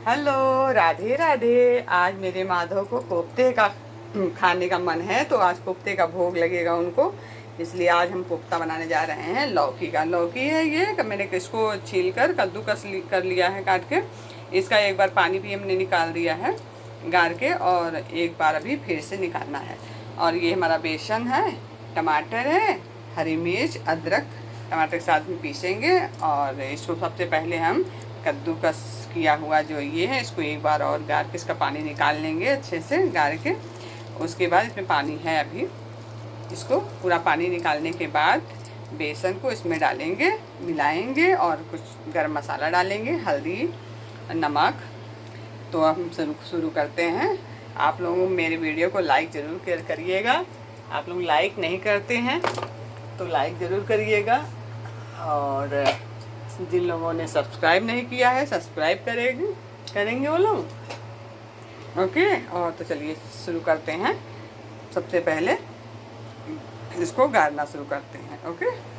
Hello, Radhe Radhe. आज मेरे माधव को कोफ्ते का खाने का मन है, तो आज कोफ्ते का भोग लगेगा उनको। इसलिए आज हम कोफ्ता बनाने जा रहे हैं लौकी का। लौकी है ये, मैंने इसको छील कर कद्दूकस कर लिया है काट के। इसका एक बार पानी भी हमने निकाल दिया है गार के, और एक बार अभी फिर से निकालना है। और ये हमारा बेसन है, टमाटर है, हरी मिर्च, अदरक टमाटर के साथ में पीसेंगे। और इसको सबसे पहले हम कद्दूकस किया हुआ जो ये है, इसको एक बार और गार के इसका पानी निकाल लेंगे अच्छे से गार के। उसके बाद इसमें पानी है अभी, इसको पूरा पानी निकालने के बाद बेसन को इसमें डालेंगे, मिलाएंगे और कुछ गरम मसाला डालेंगे, हल्दी, नमक। तो हम शुरू करते हैं। आप लोग मेरे वीडियो को लाइक ज़रूर करिएगा। आप लोग लाइक नहीं करते हैं तो लाइक ज़रूर करिएगा, और जिन लोगों ने सब्सक्राइब नहीं किया है सब्सक्राइब करेंगे वो लोग। ओके, और तो चलिए शुरू करते हैं। सबसे पहले इसको गाड़ना शुरू करते हैं। ओके,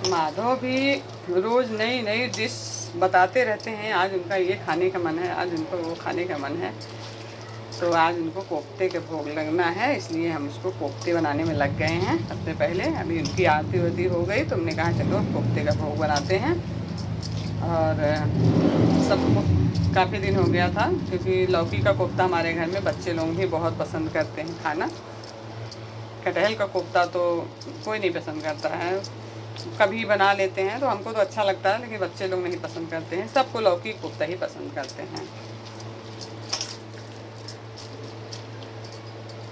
माधव भी रोज़ नई नई डिश बताते रहते हैं। आज उनका ये खाने का मन है, आज उनको वो खाने का मन है, तो आज उनको कोफ्ते के भोग लगना है, इसलिए हम उसको कोफ्ते बनाने में लग गए हैं। सबसे पहले अभी उनकी आरती वारती हो गई तो हमने कहा चलो कोफ्ते का भोग बनाते हैं। और सबको काफ़ी दिन हो गया था, क्योंकि लौकी का कोफ्ता हमारे घर में बच्चे लोग भी बहुत पसंद करते हैं खाना। कटहल का कोफ्ता तो कोई नहीं पसंद करता है, कभी बना लेते हैं तो हमको तो अच्छा लगता है, लेकिन बच्चे लोग नहीं पसंद करते हैं। सबको लौकी कोफ्ता ही पसंद करते हैं।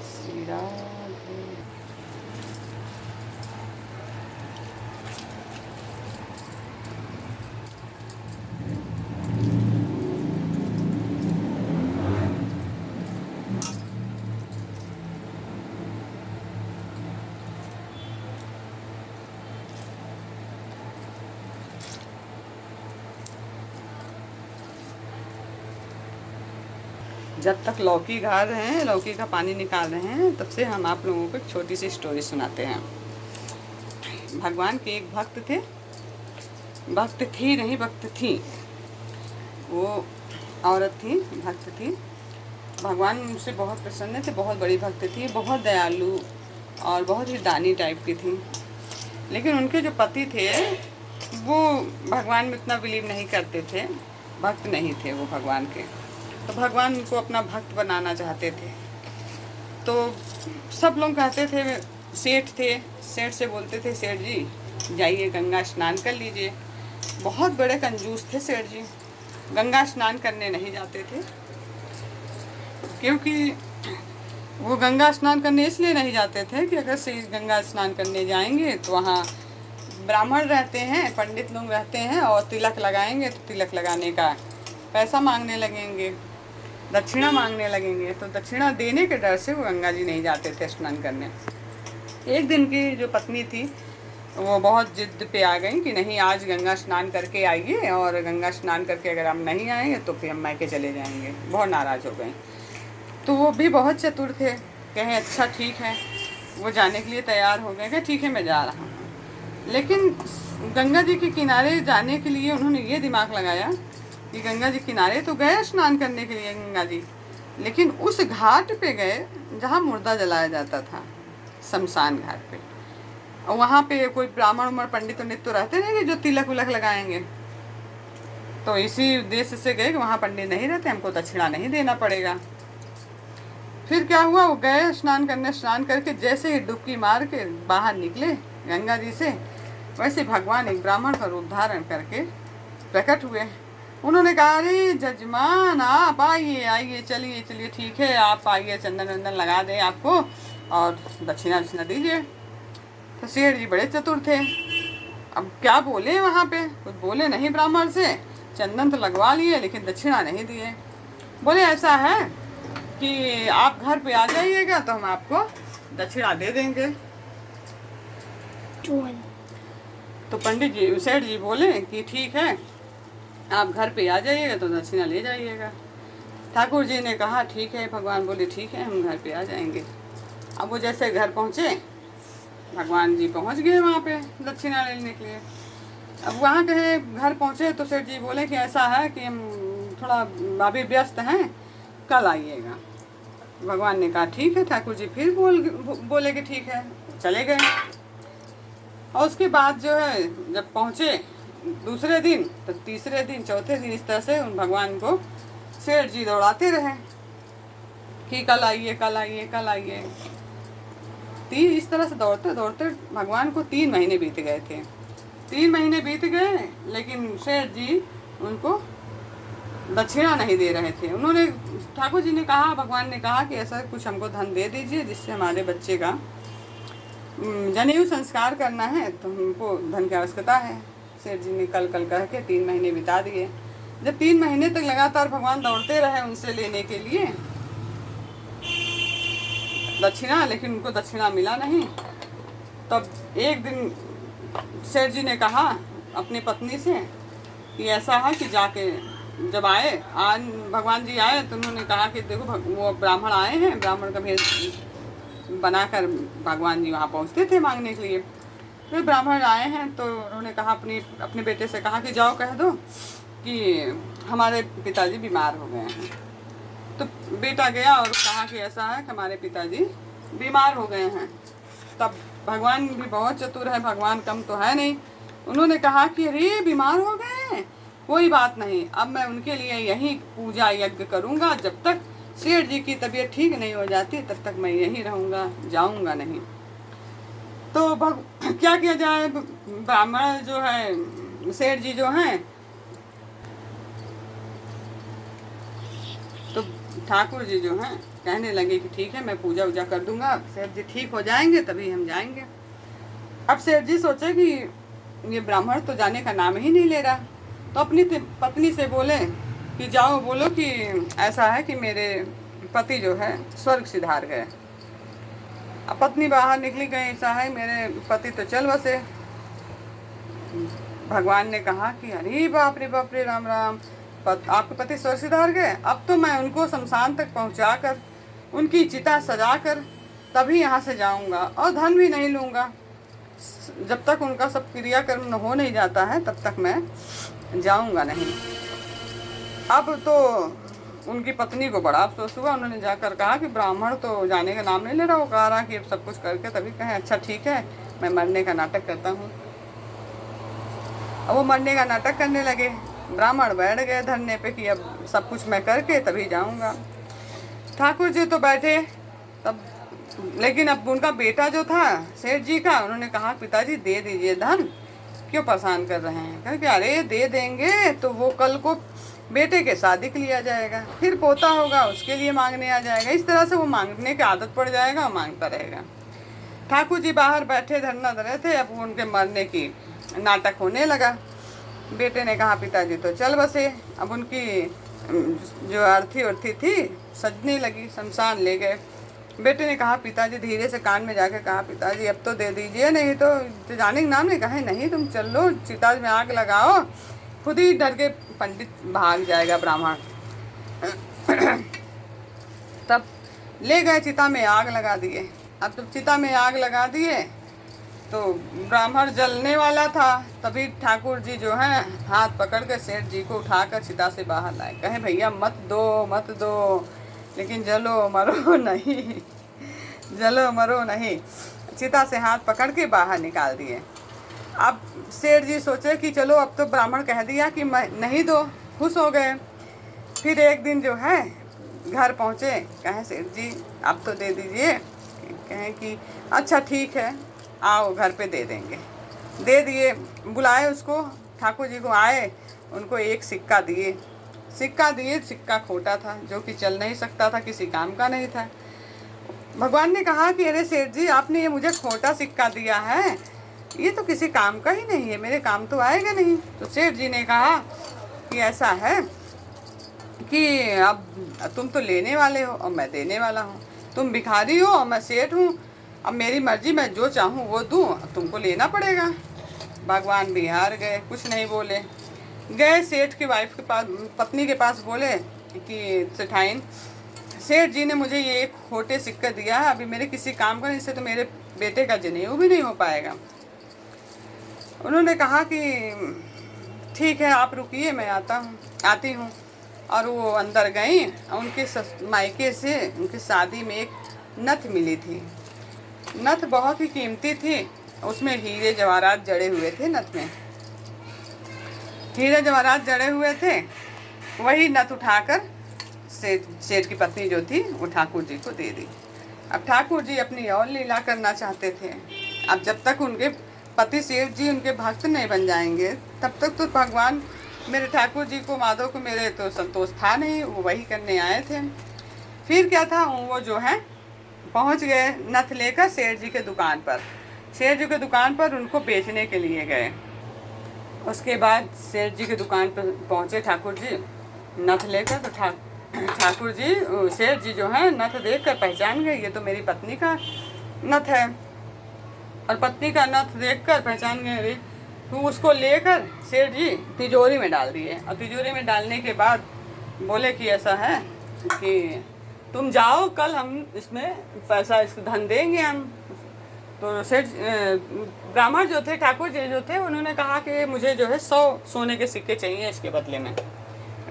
श्री राधे। जब तक लौकी गाड़ रहे हैं, लौकी का पानी निकाल रहे हैं, तब से हम आप लोगों को एक छोटी सी स्टोरी सुनाते हैं। भगवान के एक भक्त थे, भक्त थी नहीं भक्त थी, वो औरत थी, भक्त थी। भगवान उनसे बहुत प्रसन्न थे, बहुत बड़ी भक्त थी, बहुत दयालु और बहुत ही दानी टाइप की थी। लेकिन उनके जो पति थे वो भगवान में इतना बिलीव नहीं करते थे, भक्त नहीं थे वो भगवान के। तो भगवान उनको अपना भक्त बनाना चाहते थे। तो सब लोग कहते थे, सेठ थे, सेठ से बोलते थे सेठ जी जाइए गंगा स्नान कर लीजिए। बहुत बड़े कंजूस थे सेठ जी, गंगा स्नान करने नहीं जाते थे, क्योंकि वो गंगा स्नान करने इसलिए नहीं जाते थे कि अगर से गंगा स्नान करने जाएंगे तो वहाँ ब्राह्मण रहते हैं, पंडित लोग रहते हैं, और तिलक लगाएंगे तो तिलक लगाने का पैसा मांगने लगेंगे, दक्षिणा मांगने लगेंगे। तो दक्षिणा देने के डर से वो गंगा जी नहीं जाते थे स्नान करने। एक दिन की जो पत्नी थी वो बहुत जिद पे आ गई कि नहीं, आज गंगा स्नान करके आइए, और गंगा स्नान करके अगर हम नहीं आएंगे तो फिर हम मायके चले जाएंगे। बहुत नाराज़ हो गई। तो वो भी बहुत चतुर थे, कहें अच्छा ठीक है, वो जाने के लिए तैयार हो गए कि ठीक है मैं जा रहा हूँ। लेकिन गंगा जी के किनारे जाने के लिए उन्होंने ये दिमाग लगाया कि गंगा जी किनारे तो गए स्नान करने के लिए गंगा जी, लेकिन उस घाट पे गए जहाँ मुर्दा जलाया जाता था, शमशान घाट पे। और वहाँ पे कोई ब्राह्मण उमर पंडित उंडित तो रहते नहीं कि जो तिलक विलक लगाएंगे। तो इसी उद्देश्य से गए कि वहाँ पंडित नहीं रहते, हमको दक्षिणा नहीं देना पड़ेगा। फिर क्या हुआ, वो गए स्नान करने, स्नान करके जैसे ही डुबकी मार के बाहर निकले गंगा जी से, वैसे भगवान एक ब्राह्मण का रूप धारण करके प्रकट हुए। उन्होंने कहा अरे जजमान आप आइए आइए, चलिए चलिए ठीक है, आप आइए, चंदन वंदन लगा दें आपको और दक्षिणा दक्षिणा दीजिए। तो सेठ जी बड़े चतुर थे, अब क्या बोले, वहाँ पे कुछ बोले नहीं ब्राह्मण से। चंदन तो लगवा लिए लेकिन दक्षिणा नहीं दिए। बोले ऐसा है कि आप घर पे आ जाइएगा तो हम आपको दक्षिणा दे देंगे। तो पंडित जी, सेठ जी बोले कि ठीक है, आप घर पे आ जाइएगा तो दक्षिणा ले जाइएगा। ठाकुर जी ने कहा ठीक है। भगवान बोले ठीक है, हम घर पे आ जाएंगे। अब वो जैसे घर पहुँचे, भगवान जी पहुँच गए वहाँ पे दक्षिणा लेने के लिए। अब वहाँ कहे घर पहुँचे तो सेठ जी बोले कि ऐसा है कि हम थोड़ा अभी व्यस्त हैं, कल आइएगा। भगवान ने कहा ठीक है। ठाकुर जी फिर बोले कि ठीक है, चले गए। और उसके बाद जो है जब पहुँचे दूसरे दिन, तो तीसरे दिन, चौथे दिन, इस तरह से उन भगवान को सेठ जी दौड़ाते रहे कि कल आइए, कल आइए, कल आइए। इस तरह से दौड़ते दौड़ते भगवान को 3 महीने बीत गए थे। 3 महीने बीत गए, लेकिन सेठ जी उनको दक्षिणा नहीं दे रहे थे। उन्होंने, ठाकुर जी ने कहा, भगवान ने कहा कि ऐसा कुछ हमको धन दे दीजिए जिससे हमारे बच्चे का जनेऊ संस्कार करना है, तो हमको धन की आवश्यकता है। सेठ जी ने कल कल कह के 3 महीने बिता दिए। जब 3 महीने तक लगातार भगवान दौड़ते रहे उनसे लेने के लिए दक्षिणा, लेकिन उनको दक्षिणा मिला नहीं। तब एक दिन सेठ जी ने कहा अपनी पत्नी से कि ऐसा है कि जाके, जब आज भगवान जी आए तो उन्होंने कहा कि देखो वो ब्राह्मण आए हैं, ब्राह्मण का भेष बनाकर भगवान जी वहाँ पहुँचते थे मांगने के लिए। फिर ब्राह्मण आए हैं तो उन्होंने कहा, अपने बेटे से कहा कि जाओ कह दो कि हमारे पिताजी बीमार हो गए हैं। तो बेटा गया और कहा कि ऐसा है कि हमारे पिताजी बीमार हो गए हैं। तब भगवान भी बहुत चतुर है, भगवान कम तो है नहीं। उन्होंने कहा कि अरे बीमार हो गए हैं, कोई बात नहीं, अब मैं उनके लिए यही पूजा यज्ञ करूँगा। जब तक सेठ जी की तबीयत ठीक नहीं हो जाती तब तक मैं यहीं रहूँगा, जाऊँगा नहीं। तो क्या किया जाए, ब्राह्मण जो है, सेठ जी जो हैं, तो ठाकुर जी जो हैं कहने लगे कि ठीक है, मैं पूजा वूजा कर दूंगा, सेठ जी ठीक हो जाएंगे तभी हम जाएंगे। अब सेठ जी सोचे कि ये ब्राह्मण तो जाने का नाम ही नहीं ले रहा, तो अपनी पत्नी से बोले कि जाओ बोलो कि ऐसा है कि मेरे पति जो है स्वर्ग सिधार गए। अब पत्नी बाहर निकली गई, ऐसा है मेरे पति तो चल बसे। भगवान ने कहा कि अरे बाप रे राम राम, आपके पति स्वर्ग सिधार गए, अब तो मैं उनको शमशान तक पहुंचाकर उनकी चिता सजाकर तभी यहाँ से जाऊंगा, और धन भी नहीं लूँगा। जब तक उनका सब क्रियाकर्म हो नहीं जाता है तब तक मैं जाऊंगा नहीं। अब तो उनकी पत्नी को बड़ा अफसोस हुआ। उन्होंने जाकर कहा कि ब्राह्मण तो जाने का नाम नहीं ले रहा। वो कह रहा कि अब सब कुछ करके तभी कहें अच्छा ठीक है, मैं मरने का नाटक करता हूँ। अब वो मरने का नाटक करने लगे। ब्राह्मण बैठ गए धरने पे कि अब सब कुछ मैं करके तभी जाऊँगा। ठाकुर जी तो बैठे तब, लेकिन अब उनका बेटा जो था सेठ जी का, उन्होंने कहा पिताजी दे दीजिए धन, क्यों परेशान कर रहे हैं। कहे कि अरे दे देंगे तो वो कल को बेटे के शादी के लिए आ जाएगा, फिर पोता होगा उसके लिए मांगने आ जाएगा। इस तरह से वो मांगने की आदत पड़ जाएगा और मांगता रहेगा। ठाकुर जी बाहर बैठे धरना धरे थे। अब उनके मरने की नाटक होने लगा। बेटे ने कहा पिताजी तो चल बसे। अब उनकी जो अर्थी थी सजने लगी, शमशान ले गए। बेटे ने कहा पिताजी, धीरे से कान में जाके कहा पिताजी अब तो दे दीजिए, नहीं तो जाने के नाम नहीं। कहे नहीं तुम चल लो, चिता में आग लगाओ, खुद ही डर के पंडित भाग जाएगा ब्राह्मण। तब ले गए चिता में आग लगा दिए। अब जब चिता में आग लगा दिए तो ब्राह्मण जलने वाला था, तभी ठाकुर जी जो हैं हाथ पकड़ के सेठ जी को उठाकर चिता से बाहर लाए। कहे भैया मत दो, लेकिन जलो मरो नहीं, जलो मरो नहीं। चिता से हाथ पकड़ के बाहर निकाल दिए। अब सेठ जी सोचे कि चलो अब तो ब्राह्मण कह दिया कि मैं नहीं दो, खुश हो गए। फिर एक दिन जो है घर पहुँचे, कहें सेठ जी अब तो दे दीजिए। कहें कि अच्छा ठीक है, आओ घर पे दे देंगे। दे दिए। बुलाए उसको, ठाकुर जी को आए, उनको एक सिक्का दिए। सिक्का खोटा था, जो कि चल नहीं सकता था, किसी काम का नहीं था। भगवान ने कहा कि अरे सेठ जी आपने ये मुझे खोटा सिक्का दिया है, ये तो किसी काम का ही नहीं है, मेरे काम तो आएगा नहीं। तो सेठ जी ने कहा कि ऐसा है कि अब तुम तो लेने वाले हो और मैं देने वाला हूँ, तुम भिखारी हो और मैं सेठ हूँ, अब मेरी मर्जी, मैं जो चाहूँ वो दूँ, तुमको लेना पड़ेगा। भगवान भी हार गए, कुछ नहीं बोले। गए सेठ की वाइफ के पास, पत्नी के पास, बोले कि सेठाइन, सेठ जी ने मुझे ये एक खोटे सिक्का दिया है, अभी मेरे किसी काम का, इससे तो मेरे बेटे का जनेऊ भी नहीं हो पाएगा। उन्होंने कहा कि ठीक है, आप रुकिए, मैं आती हूँ। और वो अंदर गई। उनके मायके से उनकी शादी में एक नथ मिली थी। नथ बहुत ही कीमती थी, उसमें हीरे जवाहरात जड़े हुए थे। नथ में हीरे जवाहरात जड़े हुए थे। वही नथ उठाकर सेठ की पत्नी जो थी वो ठाकुर जी को दे दी। अब ठाकुर जी अपनी और लीला करना चाहते थे। अब जब तक उनके पति सेठ जी उनके भक्त नहीं बन जाएंगे, तब तक तो भगवान मेरे ठाकुर जी को, माधव को, मेरे तो संतोष था नहीं। वो वही करने आए थे। फिर क्या था, वो जो है पहुंच गए नथ लेकर सेठ जी के दुकान पर। सेठ जी के दुकान पर उनको बेचने के लिए गए। उसके बाद सेठ जी की दुकान पर पहुँचे ठाकुर जी नथ लेकर। तो ठाकुर जी, सेठ जी जो है नथ देखकर पहचान गए, ये तो मेरी पत्नी का नथ है। और पत्नी का नथ देखकर पहचान गए। तो उसको लेकर सेठ जी तिजोरी में डाल दिए। और तिजोरी में डालने के बाद बोले कि ऐसा है कि तुम जाओ, कल हम इसमें पैसा, इसको धन देंगे हम। तो सेठ ब्राह्मण जो थे, ठाकुर जी जो थे, उन्होंने कहा कि मुझे जो है 100 सोने के सिक्के चाहिए इसके बदले में।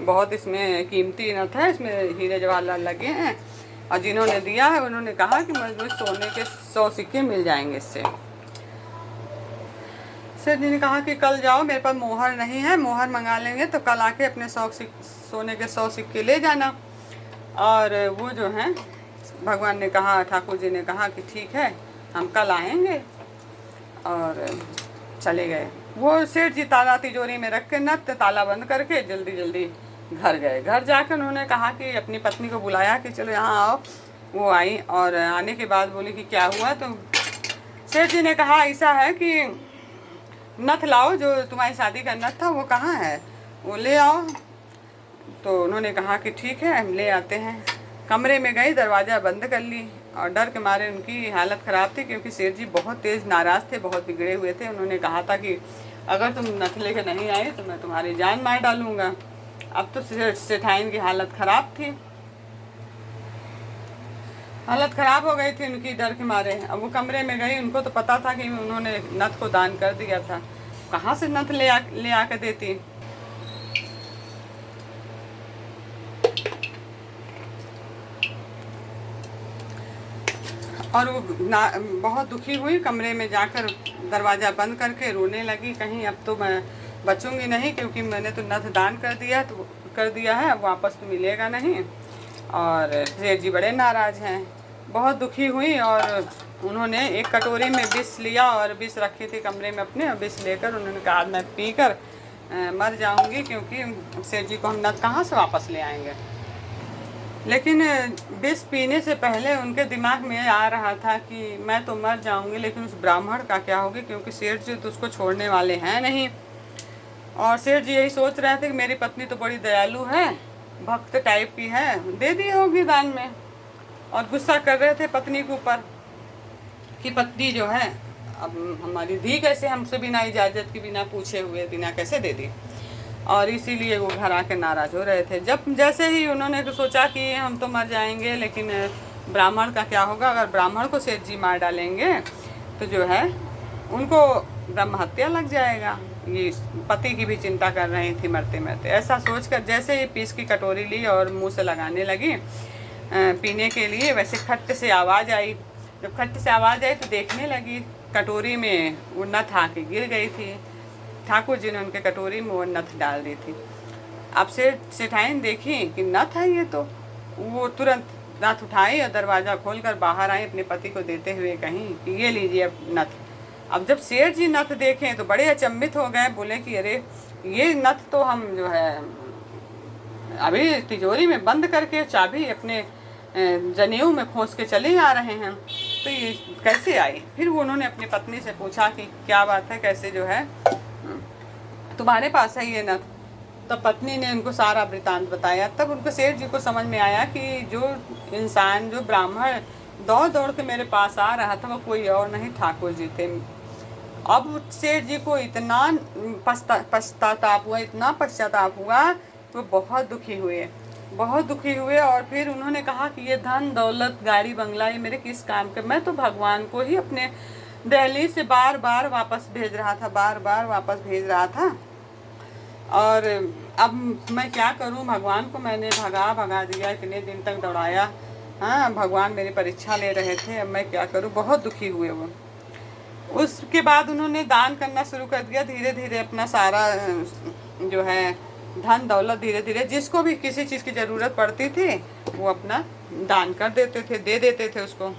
बहुत इसमें कीमती नथ है, इसमें हीरे जवाहरात लगे हैं। और जिन्होंने दिया है उन्होंने कहा कि मुझे सोने के 100 सिक्के मिल जाएंगे इससे। सेठ जी ने कहा कि कल जाओ, मेरे पास मोहर नहीं है, मोहर मंगा लेंगे, तो कल आके अपने सोने के 100 सिक्के ले जाना। और वो जो है भगवान ने कहा, ठाकुर जी ने कहा कि ठीक है, हम कल आएंगे। और चले गए। वो सेठ जी ताला तिजोरी में रख के नथ ताला बंद करके जल्दी जल्दी घर गए। घर जाकर उन्होंने कहा कि अपनी पत्नी को बुलाया कि चलो यहाँ आओ। वो आई और आने के बाद बोली कि क्या हुआ। तो सेठ जी ने कहा ऐसा है कि नथ लाओ, जो तुम्हारी शादी का नथ था वो कहाँ है, वो ले आओ। तो उन्होंने कहा कि ठीक है, हम ले आते हैं। कमरे में गई, दरवाज़ा बंद कर ली। और डर के मारे उनकी हालत ख़राब थी, क्योंकि सेठ जी बहुत तेज़ नाराज़ थे, बहुत बिगड़े हुए थे। उन्होंने कहा था कि अगर तुम नथ लेकर नहीं आई तो मैं तुम्हारी जान मार डालूँगा। अब तो सेठाइन की हालत ख़राब थी, हालत ख़राब हो गई थी उनकी डर के मारे। अब वो कमरे में गई, उनको तो पता था कि उन्होंने नथ को दान कर दिया था, कहाँ से नथ ले आकर देती। और वो बहुत दुखी हुई, कमरे में जाकर दरवाज़ा बंद करके रोने लगी। कहीं अब तो मैं बचूंगी नहीं, क्योंकि मैंने तो नथ दान कर दिया है, अब वापस तो मिलेगा नहीं। और सेठ जी बड़े नाराज़ हैं। बहुत दुखी हुई और उन्होंने एक कटोरी में विष लिया, और विष रखी थी कमरे में अपने, और विष लेकर उन्होंने कहा मैं पीकर मर जाऊंगी, क्योंकि सेठ जी को हम नथ कहाँ से वापस ले आएंगे। लेकिन विष पीने से पहले उनके दिमाग में आ रहा था कि मैं तो मर जाऊंगी, लेकिन उस ब्राह्मण का क्या होगी, क्योंकि सेठ जी तो उसको छोड़ने वाले हैं नहीं। और सेठ जी यही सोच रहे थे कि मेरी पत्नी तो बड़ी दयालु है, भक्त टाइप की है, दे दी होगी दान में। और गुस्सा कर रहे थे पत्नी के ऊपर कि पत्नी जो है अब हमारी दी कैसे, हमसे बिना इजाज़त के, बिना पूछे हुए, बिना कैसे दे दी। और इसीलिए वो घर आके नाराज़ हो रहे थे। जब जैसे ही उन्होंने सोचा कि हम तो मर जाएंगे, लेकिन ब्राह्मण का क्या होगा, अगर ब्राह्मण को सेठ जी मार डालेंगे तो जो है उनको ब्रह्म हत्या लग जाएगा। ये पति की भी चिंता कर रही थी मरते मरते। ऐसा सोचकर जैसे ही पीस की कटोरी ली और मुंह से लगाने लगी पीने के लिए, वैसे खट्ट से आवाज़ आई। जब खट्ट से आवाज़ आई तो देखने लगी, कटोरी में वो नथ आके गिर गई थी। ठाकुर जी ने उनके कटोरी में वो नथ डाल दी थी। अब सेठाइन देखी कि नथ है ये, तो वो तुरंत नथ उठाई और दरवाज़ा खोलकर बाहर आई, अपने पति को देते हुए कहीं कि ये लीजिए अब नथ। अब जब सेठ जी नथ देखें तो बड़े अचंभित हो गए, बोले कि अरे ये नथ तो हम जो है अभी तिजोरी में बंद करके चाबी अपने जनेऊ में खोस के चले आ रहे हैं, तो ये कैसे आई। फिर वो उन्होंने अपनी पत्नी से पूछा कि क्या बात है, कैसे जो है तुम्हारे पास है ये नथ। तब पत्नी ने उनको सारा वृतांत बताया। तब उनको सेठ जी को समझ में आया कि जो इंसान, जो ब्राह्मण दौड़ दौड़ के मेरे पास आ रहा था, वो कोई और नहीं ठाकुर जी थे। अब सेठ जी को इतना पश्चाताप हुआ, इतना पश्चाताप हुआ, वो बहुत दुखी हुए, बहुत दुखी हुए। और फिर उन्होंने कहा कि ये धन दौलत गाड़ी बंगला ये मेरे किस काम के, मैं तो भगवान को ही अपने दिल्ली से बार बार वापस भेज रहा था, बार बार वापस भेज रहा था, और अब मैं क्या करूं, भगवान को मैंने भगा दिया, इतने दिन तक दौड़ाया, हाँ भगवान मेरी परीक्षा ले रहे थे, अब मैं क्या करूं। बहुत दुखी हुए वो। उसके बाद उन्होंने दान करना शुरू कर दिया, धीरे धीरे अपना सारा जो है धन दौलत धीरे धीरे जिसको भी किसी चीज़ की ज़रूरत पड़ती थी वो अपना दान कर देते थे, दे देते थे उसको।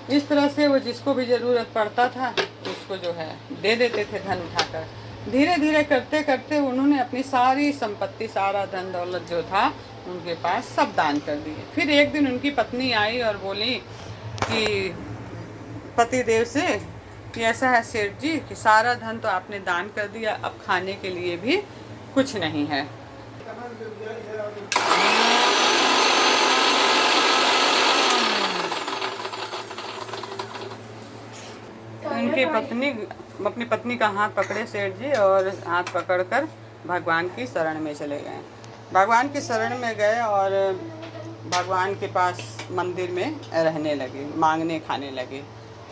इस तरह से वो जिसको भी ज़रूरत पड़ता था उसको जो है दे देते थे धन उठाकर। धीरे धीरे करते करते उन्होंने अपनी सारी संपत्ति, सारा धन दौलत जो था उनके पास सब दान कर दिए। फिर एक दिन उनकी पत्नी आई और बोली कि पतिदेव से कि ऐसा है सेठ जी कि सारा धन तो आपने दान कर दिया, अब खाने के लिए भी कुछ नहीं है। उनकी पत्नी अपनी पत्नी का हाथ पकड़े सेठ जी और हाथ पकड़कर भगवान की शरण में चले गए। भगवान की शरण में गए और भगवान के पास मंदिर में रहने लगे, मांगने खाने लगे।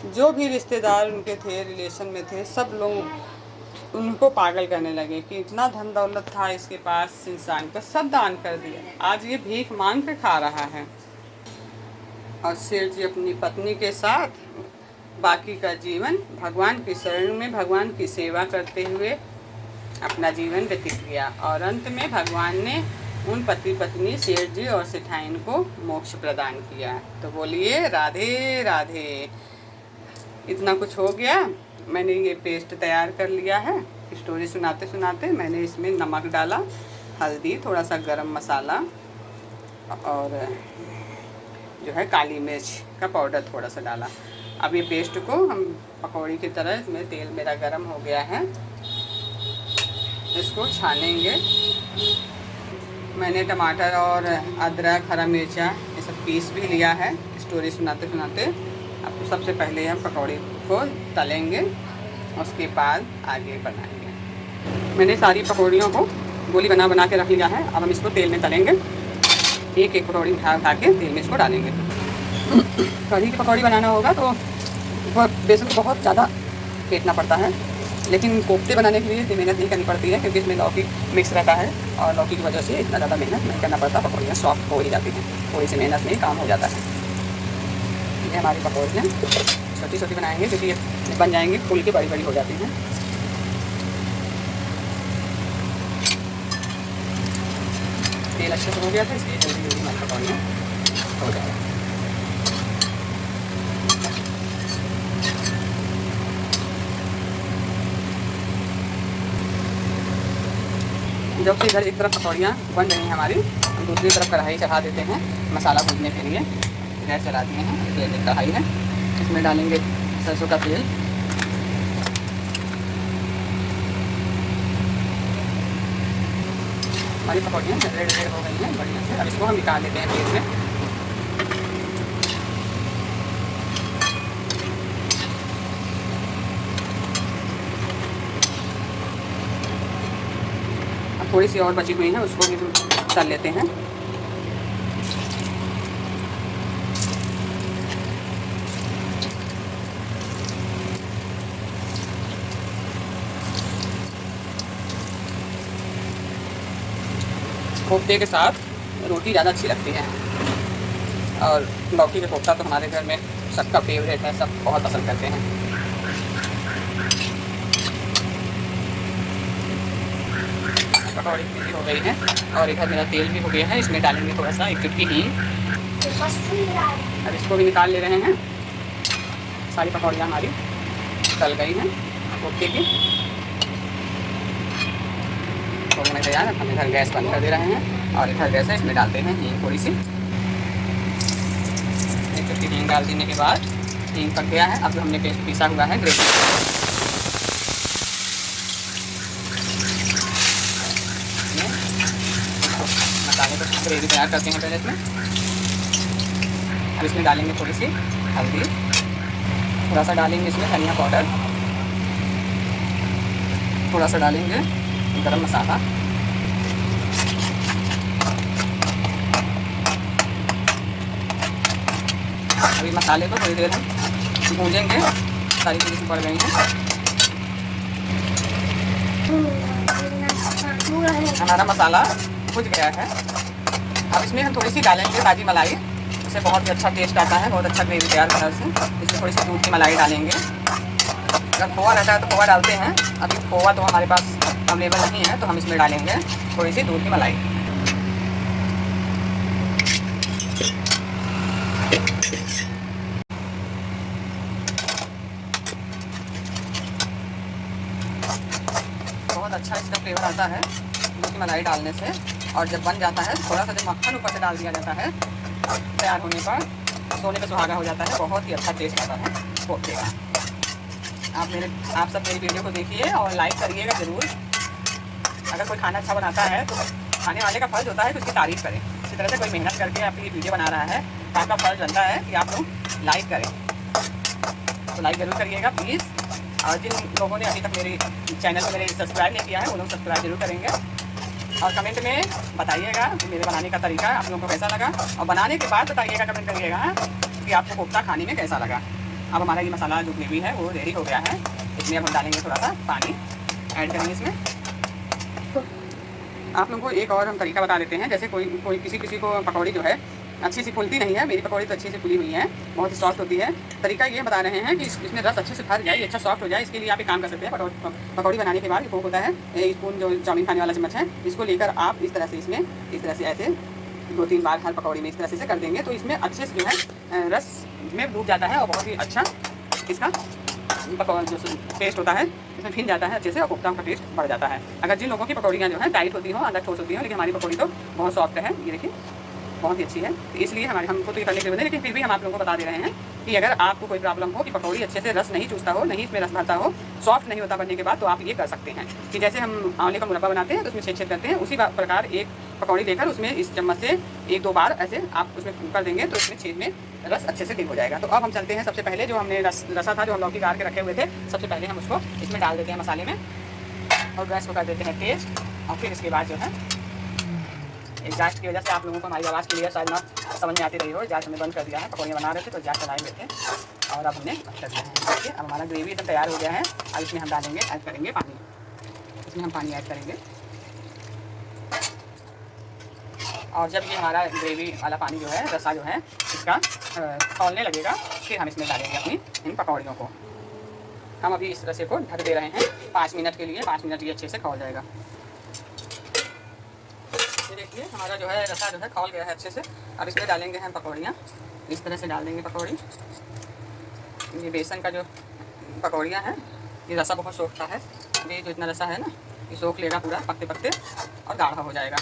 जो भी रिश्तेदार उनके थे, रिलेशन में थे, सब लोग उनको पागल करने लगे कि इतना धन दौलत था इसके पास, इंसान को सब दान कर दिया, आज ये भीख मांग के खा रहा है। और सेठ जी अपनी पत्नी के साथ बाकी का जीवन भगवान की शरण में भगवान की सेवा करते हुए अपना जीवन व्यतीत किया। और अंत में भगवान ने उन पति पत्नी सेठ जी और सेठाइन को मोक्ष प्रदान किया। तो बोलिए राधे राधे। इतना कुछ हो गया, मैंने ये पेस्ट तैयार कर लिया है। स्टोरी सुनाते सुनाते मैंने इसमें नमक डाला, हल्दी, थोड़ा सा गरम मसाला और जो है काली मिर्च का पाउडर थोड़ा सा डाला। अब ये पेस्ट को हम पकौड़ी की तरह, इसमें तेल मेरा गरम हो गया है, इसको छानेंगे। मैंने टमाटर और अदरक, हरा मिर्चा ये सब पीस भी लिया है। स्टोरी सुनाते सुनाते अब तो सबसे पहले हम पकौड़ी को तलेंगे, उसके बाद आगे बनाएंगे। मैंने सारी पकौड़ियों को गोली बना के रख लिया है। अब हम इसको तेल में तलेंगे, एक एक पकौड़ी उठा के तेल में इसको डालेंगे। कढ़ी की पकौड़ी बनाना होगा तो बेसन को बहुत ज़्यादा फेंटना पड़ता है, लेकिन कोफ्ते बनाने के लिए इतनी मेहनत नहीं करनी पड़ती है क्योंकि इसमें लौकी मिक्स रहता है और लौकी की वजह से इतना ज़्यादा मेहनत नहीं करना पड़ता। पकौड़ियाँ सॉफ्ट हो ही जाती हैं, थोड़ी सी मेहनत में ही काम हो जाता है। ये हमारी पकौड़ियाँ छोटी छोटी बनाएंगे क्योंकि ये बन जाएंगी, फूल के बड़ी बड़ी हो जाती हैं। तेल अच्छे से हो गया था इसलिए जल्दी जल्दी हमारी पकौड़ियाँ हो जाएगी। जब से इधर एक तरफ पकौड़ियाँ बन रही हैं हमारी, हम दूसरी तरफ कढ़ाई चढ़ा देते हैं मसाला भूनने के लिए। गैस चला दिए हैं, तेल एक कढ़ाई है, इसमें डालेंगे सरसों का तेल। हमारी पकौड़ियाँ रेड हो गई हैं बढ़िया से। अब इसको हम निकाल लेते हैं तेल में। थोड़ी सी और बची हुई है, उसको भी तल लेते हैं। कोफ्ते के साथ रोटी ज़्यादा अच्छी लगती है और लौकी का कोफ्ता तो हमारे घर में सबका फेवरेट है, सब बहुत पसंद करते हैं। पकौड़ी भी हो गई है और इधर मेरा तेल भी हो गया है। इसमें डालेंगे थोड़ा सा, एक चुटकी हींग। अब इसको भी निकाल ले रहे हैं। सारी पकौड़ियाँ हमारी तल गई हैं कोफ्ते की, तो हमें तैयार है। हम इधर गैस बंद कर दे रहे हैं और इधर गैस है, इसमें डालते हैं हींग थोड़ी सी। एक चुटकी हींग डाल देने के बाद हींग पक गया है। अब हमने पेस्ट पीसा हुआ है ग्रेवी, मसाले को ग्रेवी तैयार करते हैं पहले इसमें। अब इसमें डालेंगे थोड़ी सी हल्दी, थोड़ा सा डालेंगे इसमें धनिया पाउडर, थोड़ा सा डालेंगे गरम मसाला। अभी मसाले को थोड़ी देर हम भूनेंगे, सारी चीज़ें पड़ गई हैं। हमारा मसाला भुज गया है। अब इसमें हम थोड़ी सी डालेंगे ताज़ी मलाई, इससे बहुत ही अच्छा टेस्ट आता है, बहुत अच्छा ग्रेवी तैयार होता है उससे। इसमें थोड़ी सी दूध की मलाई डालेंगे। अगर खोआ रहता है तो खोआ डालते हैं, अभी खोआ तो हमारे पास अवेलेबल नहीं है, तो हम इसमें डालेंगे थोड़ी सी दूध की मलाई। बहुत अच्छा इसका फ्लेवर आता है दूध की मलाई डालने से। और जब बन जाता है थोड़ा सा जब मक्खन ऊपर से डाल दिया जाता है, तैयार होने पर सोने पे सुहागा हो जाता है, बहुत ही अच्छा टेस्ट आता है कोफ्ते का। आप सब मेरी वीडियो को देखिए और लाइक करिएगा ज़रूर। अगर कोई खाना अच्छा बनाता है तो खाने वाले का फ़र्ज़ होता है कि उसकी तारीफ़ करें। इसी तरह से कोई मेहनत करके आपकी वीडियो बना रहा है तो आपका फ़र्ज़ बनता है कि आप लोग लाइक करें। तो लाइक ज़रूर करिएगा प्लीज़। और जिन लोगों ने अभी तक मेरे चैनल को मेरे सब्सक्राइब नहीं किया है वो लोग सब्सक्राइब जरूर करेंगे। और कमेंट में बताइएगा कि मेरे बनाने का तरीका आप लोगों को कैसा लगा, और बनाने के बाद बताइएगा, कमेंट करिएगा कि आपको कोफ्ता खाने में कैसा लगा। अब हमारा ये मसाला जो ग्रेवी है वो रेडी हो गया है। इसमें अब हम डालेंगे थोड़ा सा पानी ऐड करेंगे इसमें। आप लोगों को एक और हम तरीका बता देते हैं। जैसे कोई किसी को पकौड़ी जो है अच्छी सी फूलती नहीं है, मेरी पकौड़ी तो अच्छी से फूली हुई है, बहुत ही सॉफ्ट होती है। तरीका ये बता रहे हैं कि इसमें रस अच्छे से भर जाए, अच्छा सॉफ्ट हो जाए। इसके लिए आप एक काम कर सकते हैं, पकौड़ी बनाने के बाद फोक होता है, स्पून जो चाउमीन खाने वाला चम्मच है, इसको लेकर आप इस तरह से इसमें इस तरह से ऐसे 2-3 बार हर पकौड़ी में इस तरह से कर देंगे तो इसमें अच्छे से जो है रस में डूब जाता है और बहुत ही अच्छा इसका पकौड़ा जो टेस्ट होता है इसमें फिन जाता है अच्छे से, और कोफ्ता का टेस्ट बढ़ जाता है। अगर जिन लोगों की पकौड़ियाँ जो है टाइट होती हो, अंदर ठोस होती हो, लेकिन हमारी पकौड़ी तो बहुत सॉफ्ट है, ये देखिए बहुत ही अच्छी है। तो इसलिए हमको तो ये करने के लिए, लेकिन फिर भी हम आप लोगों को बता दे रहे हैं कि अगर आपको कोई प्रॉब्लम हो कि पकौड़ी अच्छे से रस नहीं चूसता हो, नहीं इसमें रस भरता हो, सॉफ्ट नहीं होता बनने के बाद, तो आप ये कर सकते हैं कि जैसे हम आंवले का मुरब्बा बनाते हैं तो उसमें छेद करते हैं, उसी प्रकार एक पकौड़ी लेकर उसमें इस चम्मच से 1-2 बार ऐसे आप उसमें कर देंगे तो इसमें छेद में रस अच्छे से डिप हो जाएगा। तो अब हम चलते हैं, सबसे पहले जो हमने रसा था जो हम लौकी काट के रखे हुए थे, सबसे पहले हम उसको इसमें डाल देते हैं मसाले में और गैस को कर देते हैं तेज। और फिर इसके बाद जो है एग्जॉस्ट की वजह से आप लोगों को हमारी आवाज़ क्लियर शायद ना समझ में आती रही हो, एग्जॉस्ट हमने बंद कर दिया है। पकौड़ियाँ बना रहे थे तो एग्जॉस्ट चलाए हुए थे और अब हमने कर दिया है। देखिए अब हमारा ग्रेवी एकदम तैयार हो गया है। अब इसमें हम डालेंगे, ऐड करेंगे पानी, इसमें हम पानी ऐड करेंगे। और जब ये हमारा ग्रेवी वाला पानी जो है, रसा जो है इसका खौलने लगेगा, फिर हम इसमें डालेंगे अपनी इन पकौड़ियों को। हम अभी इस रसे को ढक दे रहे हैं 5 मिनट के लिए। 5 मिनट ये अच्छे से खौल जाएगा। ये देखिए हमारा जो है रसा जो है खौल गया है अच्छे से। अब इसमें डालेंगे हम पकौड़ियाँ, इस तरह से डाल देंगे पकौड़ी। ये बेसन का जो पकौड़ियाँ हैं, ये रसा बहुत सोखता है, ये जो इतना रसा है ना ये सोख लेगा पूरा पकते पकते और गाढ़ा हो जाएगा।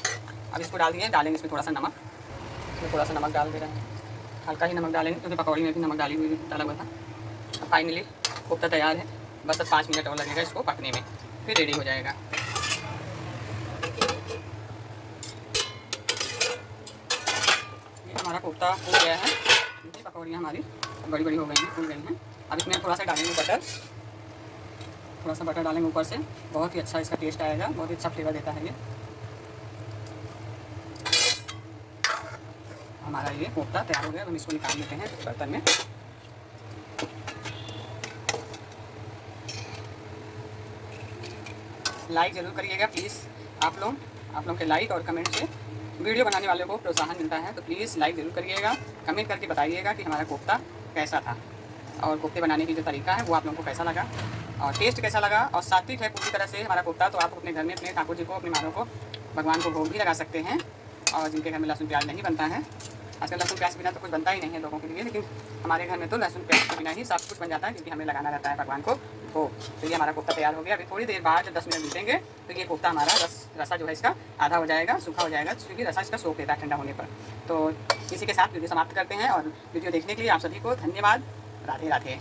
अब इसको डाल दिए, डालेंगे इसमें थोड़ा सा नमक, इसमें थोड़ा सा नमक डाल दे रहे हैं, हल्का ही नमक डालेंगे क्योंकि पकौड़ी में भी नमक डाला हुआ था। फाइनली कोफ्ता तैयार है, बस अब 5 मिनट और लगेगा इसको पकने में, फिर रेडी हो जाएगा। ये हमारा कोफ्ता हो गया है। ये पकौड़ियाँ हमारी बड़ी बड़ी हो गई हैं, फूल गई हैं। अब इसमें थोड़ा सा डालेंगे बटर, थोड़ा सा बटर डालेंगे ऊपर से, बहुत ही अच्छा इसका टेस्ट आएगा, बहुत ही अच्छा फ्लेवर देता है ये। हमारा ये कोफ्ता तैयार हो गया। हम इसको निकाल लेते हैं बर्तन में। लाइक ज़रूर करिएगा प्लीज़। आप लोग के लाइक और कमेंट से वीडियो बनाने वालों को प्रोत्साहन मिलता है, तो प्लीज़ लाइक ज़रूर करिएगा। कमेंट करके बताइएगा कि हमारा कोफ्ता कैसा था और कोफ्ते बनाने की जो तरीका है वो आप लोगों को कैसा लगा और टेस्ट कैसा लगा। और सात्विक है पूरी तरह से हमारा कोफ्ता, तो आप अपने घर में अपने ठाकुर जी को, अपने मानव को, भगवान को भोग भी लगा सकते हैं। और जिनके घर में लहसुन प्याज नहीं बनता है, आजकल लहसुन प्याज के बिना तो कुछ बनता ही नहीं है लोगों के लिए, लेकिन हमारे घर में तो लहसुन प्याज के बिना ही सब कुछ बन जाता है, क्योंकि हमें लगाना रहता है भगवान को भोग। तो ये हमारा कोफ्ता तैयार हो गया। अभी थोड़ी देर बाद जब 10 मिनट बीतेंगे तो ये कोफ्ता हमारा रसा जो है इसका आधा हो जाएगा, सूखा हो जाएगा, क्योंकि रसा इसका सोख लेता है ठंडा होने पर। तो इसी के साथ वीडियो समाप्त करते हैं और वीडियो देखने के लिए आप सभी को धन्यवाद। राधे राधे।